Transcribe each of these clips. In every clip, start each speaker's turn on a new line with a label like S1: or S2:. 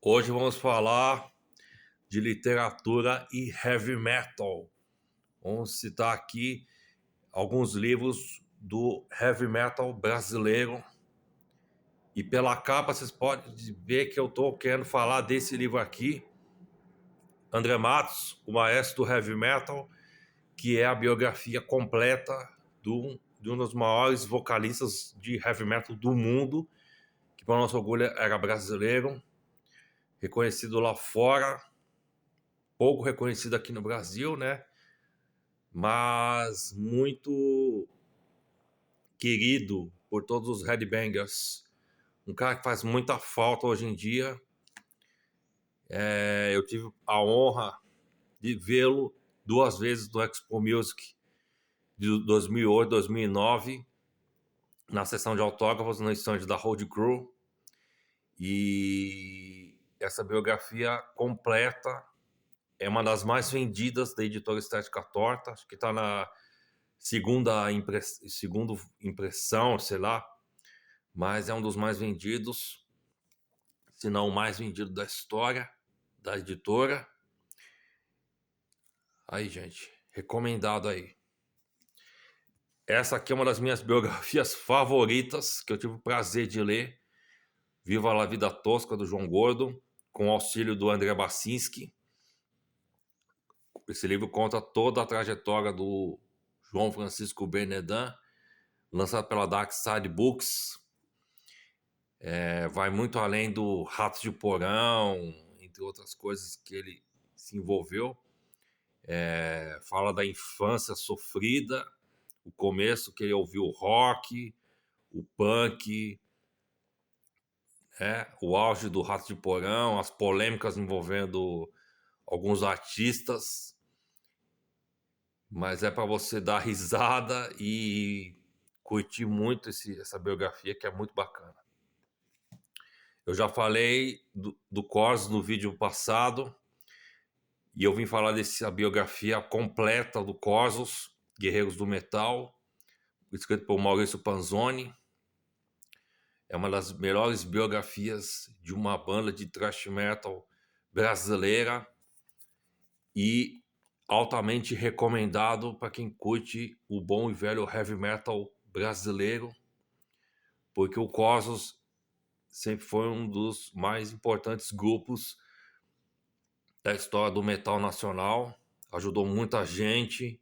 S1: Hoje vamos falar de literatura e heavy metal. Vamos citar aqui alguns livros do heavy metal brasileiro. E pela capa vocês podem ver que eu estou querendo falar desse livro aqui, André Matos, o maestro do heavy metal, que é a biografia completa de um dos maiores vocalistas de heavy metal do mundo, que para nosso orgulho era brasileiro, reconhecido lá fora, pouco reconhecido aqui no Brasil, né? Mas muito querido por todos os headbangers. Um cara que faz muita falta hoje em dia. Eu tive a honra de vê-lo 2 vezes no Expo Music de 2008, 2009, na sessão de autógrafos no stand da Road Crew. E essa biografia completa é uma das mais vendidas da editora Estética Torta. Acho que está na segunda impressão, sei lá, mas é um dos mais vendidos, se não o mais vendido da história da editora. Aí, gente, recomendado aí. Essa aqui é uma das minhas biografias favoritas, que eu tive o prazer de ler. Viva la Vida Tosca, do João Gordo, com o auxílio do André Bacinski. Esse livro conta toda a trajetória do João Francisco Bernedin, lançado pela Dark Side Books. Vai muito além do Ratos de Porão, entre outras coisas que ele se envolveu. Fala da infância sofrida, o começo que ele ouviu o rock, o punk, o auge do Ratos de Porão, as polêmicas envolvendo alguns artistas. Mas é para você dar risada e curtir muito essa biografia, que é muito bacana. Eu já falei do Corsos no vídeo passado, e eu vim falar dessa biografia completa do Corsos, Guerreiros do Metal, escrito por Maurício Panzoni. É uma das melhores biografias de uma banda de thrash metal brasileira e altamente recomendado para quem curte o bom e velho heavy metal brasileiro, porque o Corsos sempre foi um dos mais importantes grupos da história do metal nacional, ajudou muita gente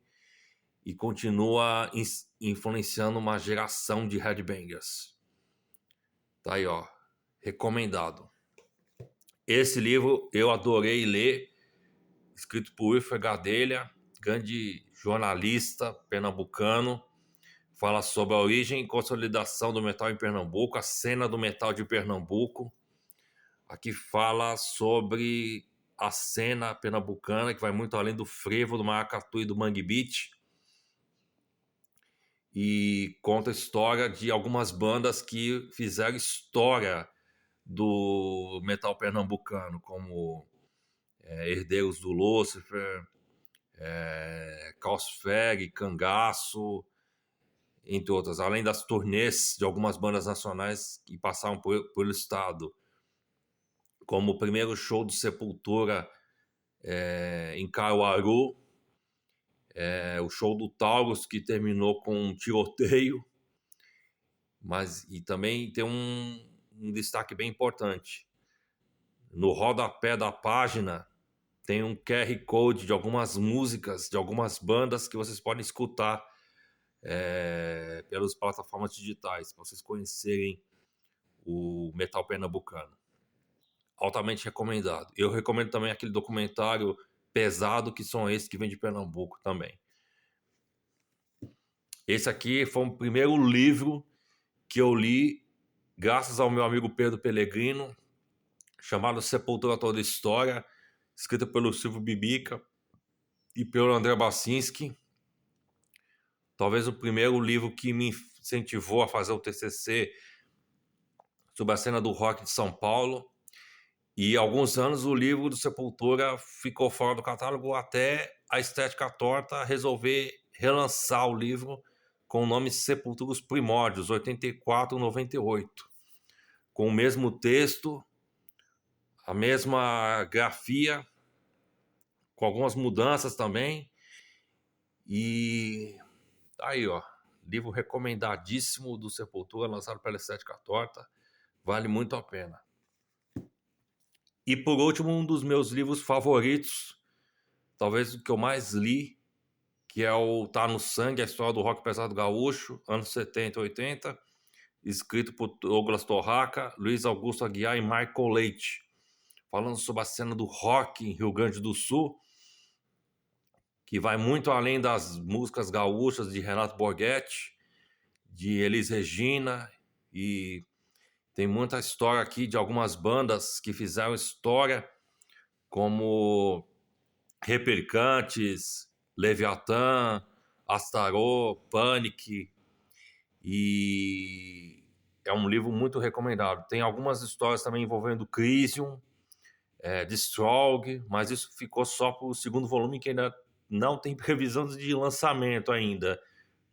S1: e continua influenciando uma geração de headbangers. Tá aí, ó, recomendado. Esse livro eu adorei ler, escrito por Wilfer Gadelha, grande jornalista pernambucano. Fala sobre a origem e consolidação do metal em Pernambuco, a cena do metal de Pernambuco. Aqui fala sobre a cena pernambucana, que vai muito além do frevo, do maracatu e do mangue beat. E conta a história de algumas bandas que fizeram história do metal pernambucano, como Herdeiros do Lúcifer, Caosfeg, Cangaço, entre outras, além das turnês de algumas bandas nacionais que passaram pelo estado, como o primeiro show do Sepultura em Caruaru, o show do Taurus, que terminou com um tiroteio, e também tem um destaque bem importante. No rodapé da página tem um QR Code de algumas músicas, de algumas bandas que vocês podem escutar pelas plataformas digitais, para vocês conhecerem o metal pernambucano. Altamente recomendado. Eu recomendo também aquele documentário Pesado, que são esses que vem de Pernambuco também. Esse aqui foi o primeiro livro que eu li graças ao meu amigo Pedro Pellegrino, chamado Sepultura Toda História, escrito pelo Silvio Bibica e pelo André Bacinski. Talvez o primeiro livro que me incentivou a fazer o TCC sobre a cena do rock de São Paulo. E há alguns anos o livro do Sepultura ficou fora do catálogo até a Estética Torta resolver relançar o livro com o nome Sepultura Os Primórdios, 84-98. Com o mesmo texto, a mesma grafia, com algumas mudanças também. E aí, ó, livro recomendadíssimo do Sepultura, lançado pela Estética Torta, vale muito a pena. E por último, um dos meus livros favoritos, talvez o que eu mais li, que é o Tá no Sangue, a história do rock pesado gaúcho, anos 70 e 80, escrito por Douglas Torraca, Luiz Augusto Aguiar e Michael Leite, falando sobre a cena do rock em Rio Grande do Sul, que vai muito além das músicas gaúchas de Renato Borghetti, de Elis Regina, e tem muita história aqui de algumas bandas que fizeram história, como Repercantes, Leviatã, Astarô, Panic, e é um livro muito recomendado. Tem algumas histórias também envolvendo Crisium, Distrog, mas isso ficou só para o segundo volume, que ainda não tem previsão de lançamento ainda.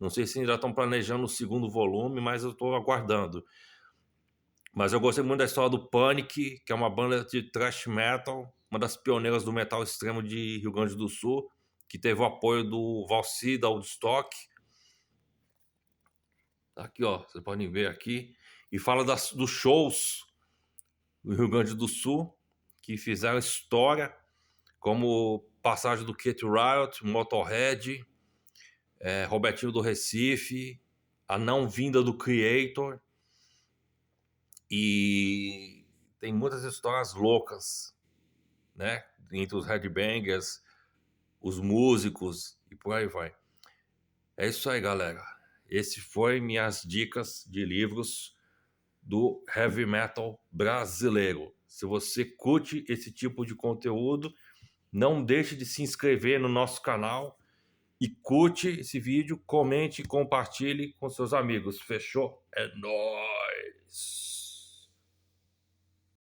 S1: Não sei se ainda estão planejando o segundo volume, mas eu estou aguardando. Mas eu gostei muito da história do Panic, que é uma banda de thrash metal, uma das pioneiras do metal extremo de Rio Grande do Sul, que teve o apoio do Valci, da Woodstock. Tá aqui, ó, vocês podem ver aqui. E fala dos shows do Rio Grande do Sul, que fizeram história, como passagem do Kate Riot, Motorhead, Robertinho do Recife, a não vinda do Creator. E tem muitas histórias loucas, né? Entre os headbangers, os músicos e por aí vai. É isso aí, galera. Esse foi minhas dicas de livros do heavy metal brasileiro. Se você curte esse tipo de conteúdo, não deixe de se inscrever no nosso canal e curte esse vídeo, comente e compartilhe com seus amigos. Fechou? É nóis!